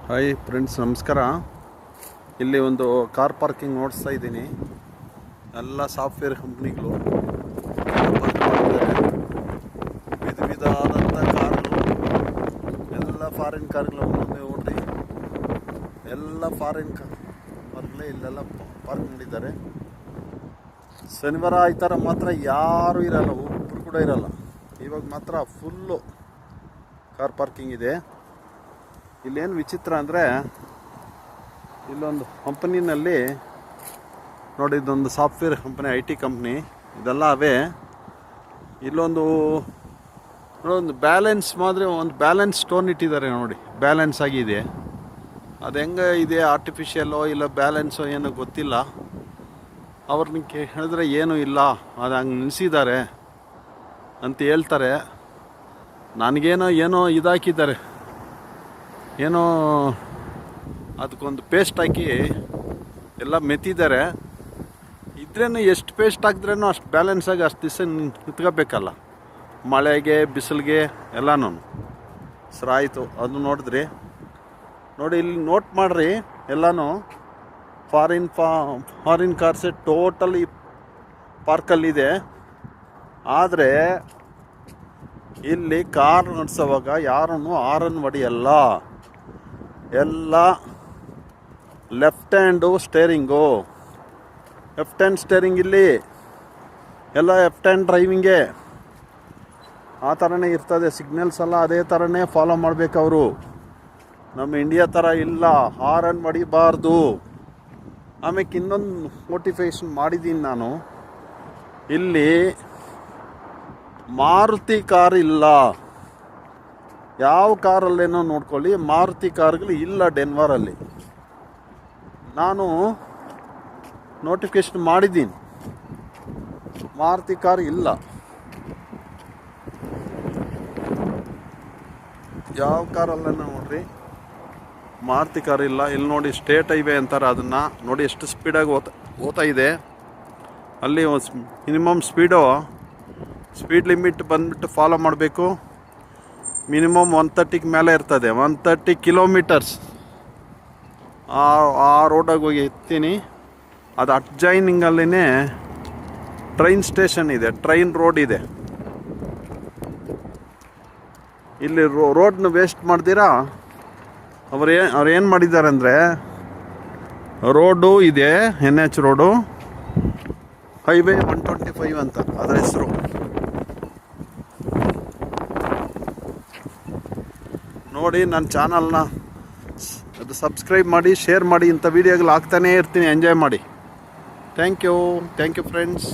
Hi friends, ನಮಸ್ಕಾರ. ಇಲ್ಲಿ ಒಂದು ಕಾರ್ ಪಾರ್ಕಿಂಗ್ ನೋಡಿಸ್ತಾ ಇದ್ದೀನಿ. ಎಲ್ಲ ಸಾಫ್ಟ್ವೇರ್ ಕಂಪ್ನಿಗಳು ವಿಧ ವಿಧವಾದಂಥ ಕಾರುಗಳು, ಎಲ್ಲ ಫಾರಿನ್ ಕಾರ್ಗಳು. ನೋಡ್ರಿ, ಎಲ್ಲ ಫಾರಿನ್ ಕಾರ್ಗಳೇ ಇಲ್ಲೆಲ್ಲ ಪಾರ್ಕ್ ಮಾಡಿದ್ದಾರೆ. ಶನಿವಾರ ಆಯ್ತಾರ ಮಾತ್ರ ಯಾರೂ ಇರಲ್ಲ, ಒಬ್ಬರು ಕೂಡ ಇರಲ್ಲ. ಇವಾಗ ಮಾತ್ರ ಫುಲ್ಲು ಕಾರ್ ಪಾರ್ಕಿಂಗ್ ಇದೆ. ಇಲ್ಲೇನು ವಿಚಿತ್ರ ಅಂದರೆ, ಇಲ್ಲೊಂದು ಕಂಪನಿನಲ್ಲಿ ನೋಡಿ, ಇದೊಂದು ಸಾಫ್ಟ್ವೇರ್ ಕಂಪನಿ, IT ಕಂಪ್ನಿ ಇದೆಲ್ಲ ಅವೇ. ಇಲ್ಲೊಂದು ಬ್ಯಾಲೆನ್ಸ್ ಮಾದರಿ ಒಂದು ಬ್ಯಾಲೆನ್ಸ್ ಸ್ಟೋನ್ ಇಟ್ಟಿದ್ದಾರೆ ನೋಡಿ, ಬ್ಯಾಲೆನ್ಸ್ ಆಗಿದೆ. ಅದು ಹೆಂಗೆ ಇದೆ, ಆರ್ಟಿಫಿಷಿಯಲ್ಲೋ ಇಲ್ಲ ಬ್ಯಾಲೆನ್ಸೋ ಏನೋ ಗೊತ್ತಿಲ್ಲ. ಅವ್ರನ್ನ ಹೇಳಿದ್ರೆ ಏನೂ ಇಲ್ಲ, ಅದು ಹಂಗೆ ನಿಲ್ಲಿಸಿದ್ದಾರೆ ಅಂತ ಹೇಳ್ತಾರೆ. ನನಗೇನೋ ಇದಾಕಿದ್ದಾರೆ, ಏನೋ ಅದಕ್ಕೊಂದು ಪೇಸ್ಟ್ ಹಾಕಿ ಎಲ್ಲ ಮೆತ್ತಿದ್ದಾರೆ. ಇದ್ರೇನು ಎಷ್ಟು ಪೇಸ್ಟ್ ಹಾಕಿದ್ರೇನು ಅಷ್ಟು ಬ್ಯಾಲೆನ್ಸಾಗಿ ಅಷ್ಟು ದಿವಸ ನಿಂತ್ಕೋಬೇಕಲ್ಲ, ಮಳೆಗೆ ಬಿಸಿಲಿಗೆ ಎಲ್ಲನೂ ಸರಾಯಿತು. ಅದು ನೋಡಿದ್ರಿ ನೋಡಿ, ಇಲ್ಲಿ ನೋಟ್ ಮಾಡಿರಿ, ಎಲ್ಲನೂ ಫಾರಿನ್ ಕಾರ್ಸೆ ಟೋಟಲ್ ಈ ಪಾರ್ಕಲ್ಲಿದೆ. ಆದರೆ ಇಲ್ಲಿ ಕಾರ್ ನಡೆಸೋವಾಗ ಯಾರನ್ನು ಹಾರನ್ ಹೊಡೆಯಲ್ಲ. ಎಲ್ಲ ಲೆಫ್ಟ್ ಹ್ಯಾಂಡ್ ಸ್ಟೇರಿಂಗ್ ಇಲ್ಲಿ ಎಲ್ಲ ಲೆಫ್ಟ್ ಹ್ಯಾಂಡ್ ಡ್ರೈವಿಂಗೇ. ಆ ಥರನೇ ಇರ್ತದೆ. ಸಿಗ್ನಲ್ಸ್ ಎಲ್ಲ ಅದೇ ಥರನೇ ಫಾಲೋ ಮಾಡಬೇಕು ಅವರು. ನಮ್ಮ ಇಂಡಿಯಾ ಥರ ಇಲ್ಲ, ಹಾರನ್ ಹೊಡಿಬಾರ್ದು. ಆಮೇಲೆ ಇನ್ನೊಂದು ನೋಟಿಫಿಕೇಶನ್ ಮಾಡಿದ್ದೀನಿ ನಾನು, ಇಲ್ಲಿ ಮಾರುತಿ ಕಾರ್ ಇಲ್ಲ. ಯಾವ ಕಾರಲ್ಲೇನೋ ನೋಡ್ಕೊಳ್ಳಿ, ಮಾರುತಿ ಕಾರ್ಗಳು ಇಲ್ಲ ಡೆನ್ವರಲ್ಲಿ. ನಾನು ನೋಟಿಫಿಕೇಶನ್ ಮಾಡಿದ್ದೀನಿ, ಮಾರುತಿ ಕಾರ್ ಇಲ್ಲ. ಯಾವ ಕಾರಲ್ಲೇನೋ ನೋಡ್ರಿ, ಮಾರುತಿ ಕಾರ್ ಇಲ್ಲ. ಇಲ್ಲಿ ನೋಡಿ, ಸ್ಟೇಟ್ ಹೈವೇ ಅಂತಾರೆ ಅದನ್ನು. ನೋಡಿ ಎಷ್ಟು ಸ್ಪೀಡಾಗಿ ಹೋಗ್ತಾ ಇದೆ. ಅಲ್ಲಿ ಮಿನಿಮಮ್ ಸ್ಪೀಡ್ ಲಿಮಿಟ್ ಬಂದುಬಿಟ್ಟು ಫಾಲೋ ಮಾಡಬೇಕು. ಮಿನಿಮಮ್ 130 ಮೇಲೆ ಇರ್ತದೆ, 130 ಕಿಲೋಮೀಟರ್ಸ್. ಆ ರೋಡಾಗಿ ಹೋಗಿ ಎತ್ತೀನಿ. ಅದು ಅಡ್ಜೈನಿಂಗಲ್ಲೇ ಟ್ರೈನ್ ಸ್ಟೇಷನ್ ಇದೆ, ಟ್ರೈನ್ ರೋಡ್ ಇದೆ. ಇಲ್ಲಿ ರೋಡ್ನ ವೇಸ್ಟ್ ಮಾಡ್ತೀರಾ. ಅವ್ರು ಏನು ಮಾಡಿದ್ದಾರೆ ಅಂದರೆ, ರೋಡು ಇದೆ, NH ರೋಡು, ಹೈವೇ 125 ಅಂತ ಅದರ ಹೆಸರು. ನೋಡಿ, ನನ್ನ ಚಾನಲ್ನ ಅದು ಸಬ್ಸ್ಕ್ರೈಬ್ ಮಾಡಿ, ಶೇರ್ ಮಾಡಿ. ಇಂಥ ವೀಡಿಯೋಗಳು ಹಾಕ್ತಾನೇ ಇರ್ತೀನಿ, ಎಂಜಾಯ್ ಮಾಡಿ. Thank you friends.